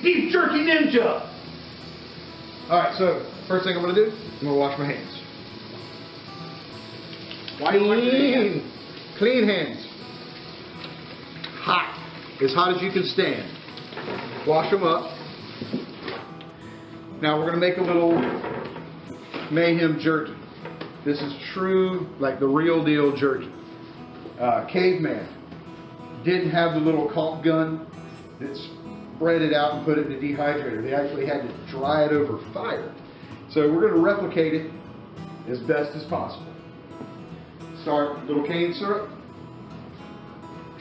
beef jerky ninja. Alright, so first thing I'm going to do, I'm going to wash my hands. Why do you want your hands? Clean hands. Hot. As hot as you can stand. Wash them up. Now we're going to make a little Mayhem jerky. This is true, like the real deal jerky. Caveman didn't have the little caulk gun that spread it out and put it in the dehydrator. They actually had to dry it over fire. So we're going to replicate it as best as possible. Start little cane syrup,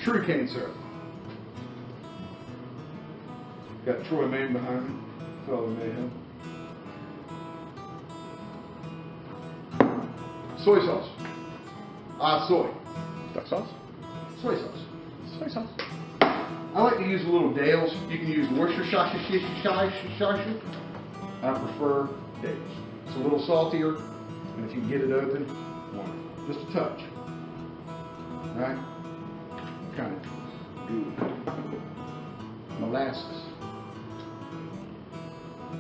true cane syrup. Got Troy Mayhem behind me, fellow Mayhem. Soy sauce. Soy. Duck sauce? Soy sauce. Soy sauce. I like to use a little Dale's. You can use Worcestershire. I prefer Dale's. It's a little saltier, and if you can get it open, just a touch. Alright? Kind of gooey. Molasses.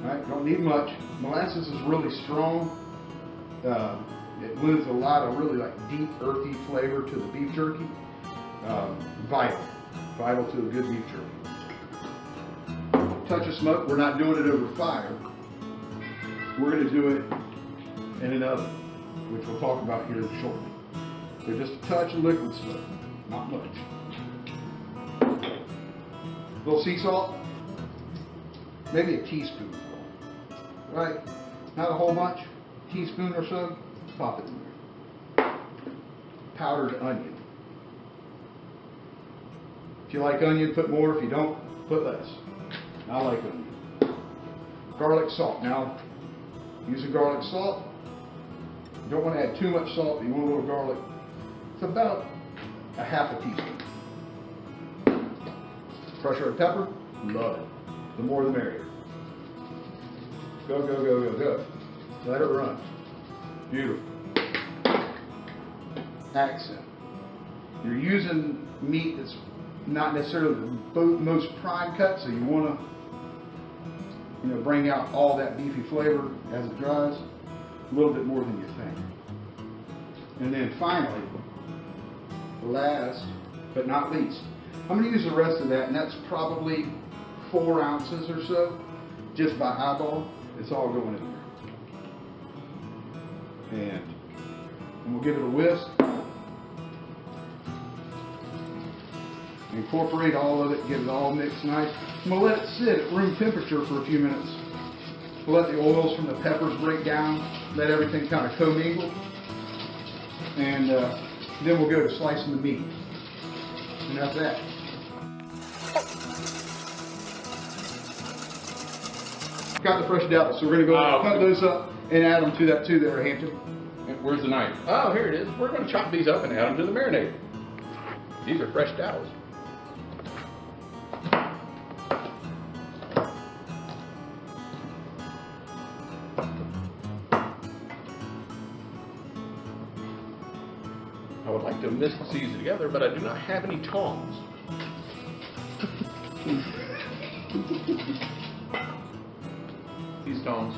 Alright, don't need much. Molasses is really strong. It lends a lot of really like deep, earthy flavor to the beef jerky. Vital to a good beef jerky. Touch of smoke. We're not doing it over fire. We're going to do it in an oven, which we'll talk about here shortly. So just a touch of liquid smoke, not much. A little sea salt, maybe a teaspoonful, right? Not a whole bunch, teaspoon or so, pop it in there. Powdered onion. If you like onion, put more. If you don't, put less. I like onion. Garlic salt. Now, using garlic salt, you don't want to add too much salt, but you want a little garlic. It's about a half a teaspoon. Crushed red pepper, love it. The more the merrier. Go, go, go, go, go. Let it run. Beautiful. Accent. You're using meat that's not necessarily the most prime cut, so you want to, bring out all that beefy flavor as it dries, a little bit more than you think. And then finally, last but not least, I'm going to use the rest of that, and that's probably 4 ounces or so, just by eyeball. It's all going in there. And we'll give it a whisk. Incorporate all of it, get it all mixed nice. I'm going to let it sit at room temperature for a few minutes. We'll let the oils from the peppers break down, let everything kind of commingle. And then we'll go to slicing the meat. And that's that. Got the fresh devils, so we're going to go cut those up and add them to that too there, Hampton. Where's the knife? Oh, here it is. We're going to chop these up and add them to the marinade. These are fresh dowels. I would like to mix these together, but I do not have any tongs. These tongs.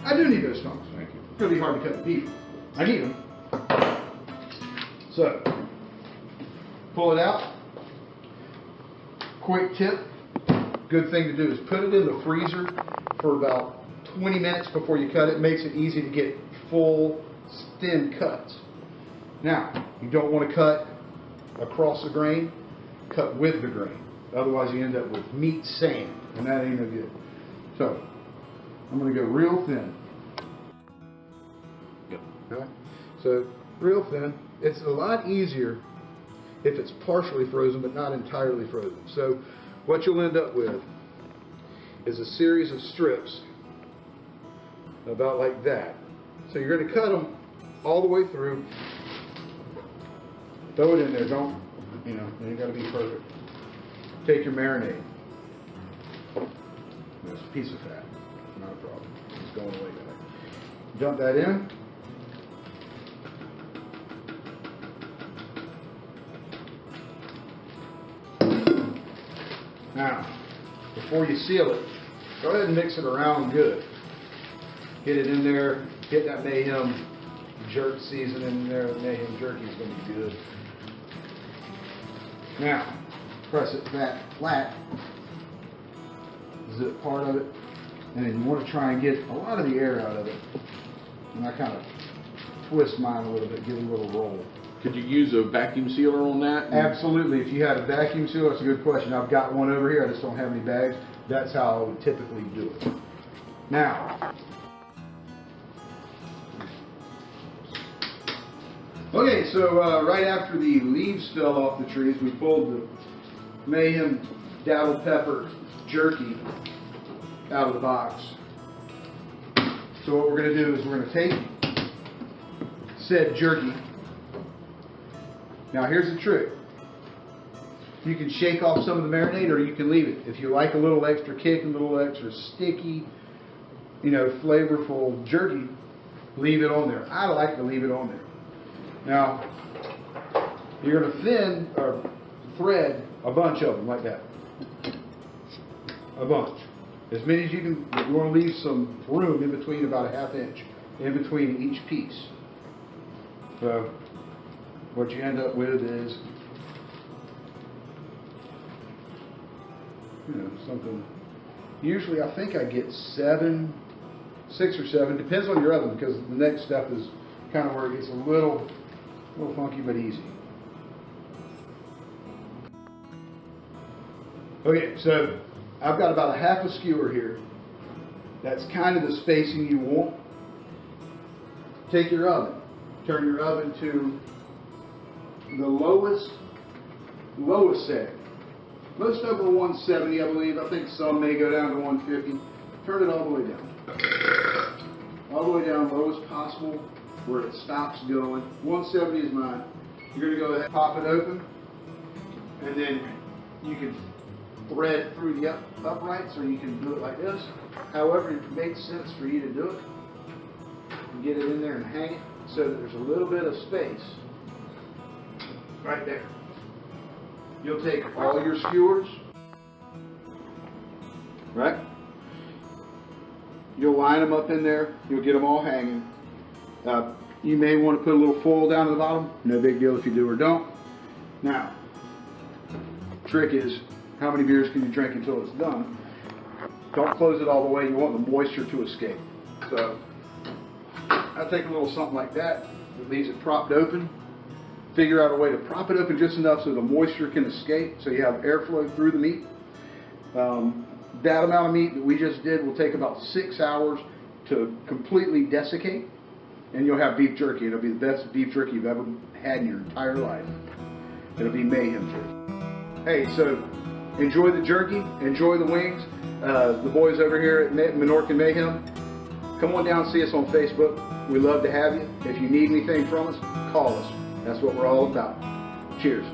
I do need those tongs. Thank you. It's going to be hard to cut the beef. I need them. So, pull it out. Quick tip. Good thing to do is put it in the freezer for about 20 minutes before you cut it. It makes it easy to get full thin cuts. Now, you don't want to cut across the grain. Cut with the grain. Otherwise, you end up with meat sand, and that ain't no good. So, I'm going to go real thin. Yep. Okay? So, real thin. It's a lot easier if it's partially frozen, but not entirely frozen. So, what you'll end up with is a series of strips about like that. So, you're going to cut them all the way through. Throw it in there. Don't, it ain't got to be perfect. Take your marinade. There's a piece of fat. Not a problem. It's going away there. Dump that in. Now, before you seal it, Go ahead and mix it around good. Get it in there, get that Mayhem jerk seasoning in there. The Mayhem jerky is going to be good. Now, press it back flat, zip part of it, and then you want to try and get a lot of the air out of it. And I kind of twist mine a little bit, give it a little roll. Could you use a vacuum sealer on that? Absolutely. If you had a vacuum sealer, that's a good question. I've got one over here. I just don't have any bags. That's how I would typically do it. Now, okay, so right after the leaves fell off the trees, we pulled the Mayhem dabbled pepper jerky out of the box. So what we're going to do is we're going to take said jerky. Now here's the trick. You can shake off some of the marinade, or you can leave it. If you like a little extra kick and a little extra sticky, you know, flavorful jerky, leave it on there. I like to leave it on there. Now, you're going to thin or thread a bunch of them like that. A bunch. As many as you can. You want to leave some room in between, about a ½ inch, in between each piece. So, what you end up with is, you know, something. Usually I think I get 6 or 7, depends on your oven, because the next step is kind of where it gets a little funky but easy. Okay, so I've got about a ½ a skewer here. That's kind of the spacing you want. Take your oven. Turn your oven to the lowest setting. Most of them are 170, I believe. I think some may go down to 150. Turn it all the way down. All the way down, low as possible, where it stops going. 170 is mine. You're going to go ahead and pop it open, and then you can thread through the uprights, or you can do it like this. However it makes sense for you to do it. And get it in there and hang it so that there's a little bit of space right there. You'll take all your skewers, right? You'll line them up in there. You'll get them all hanging. You may want to put a little foil down at the bottom. No big deal if you do or don't. Now, trick is, how many beers can you drink until it's done? Don't close it all the way. You want the moisture to escape. So, I take a little something like that leaves it propped open. Figure out a way to prop it open just enough so the moisture can escape, so you have airflow through the meat. That amount of meat that we just did will take about 6 hours to completely desiccate, and you'll have beef jerky. It'll be the best beef jerky you've ever had in your entire life. It'll be Mayhem jerky. Hey, so enjoy the jerky, enjoy the wings. The boys over here at Minorcan Mayhem, come on down and see us on Facebook. We'd love to have you. If you need anything from us, call us. That's what we're all about. Cheers.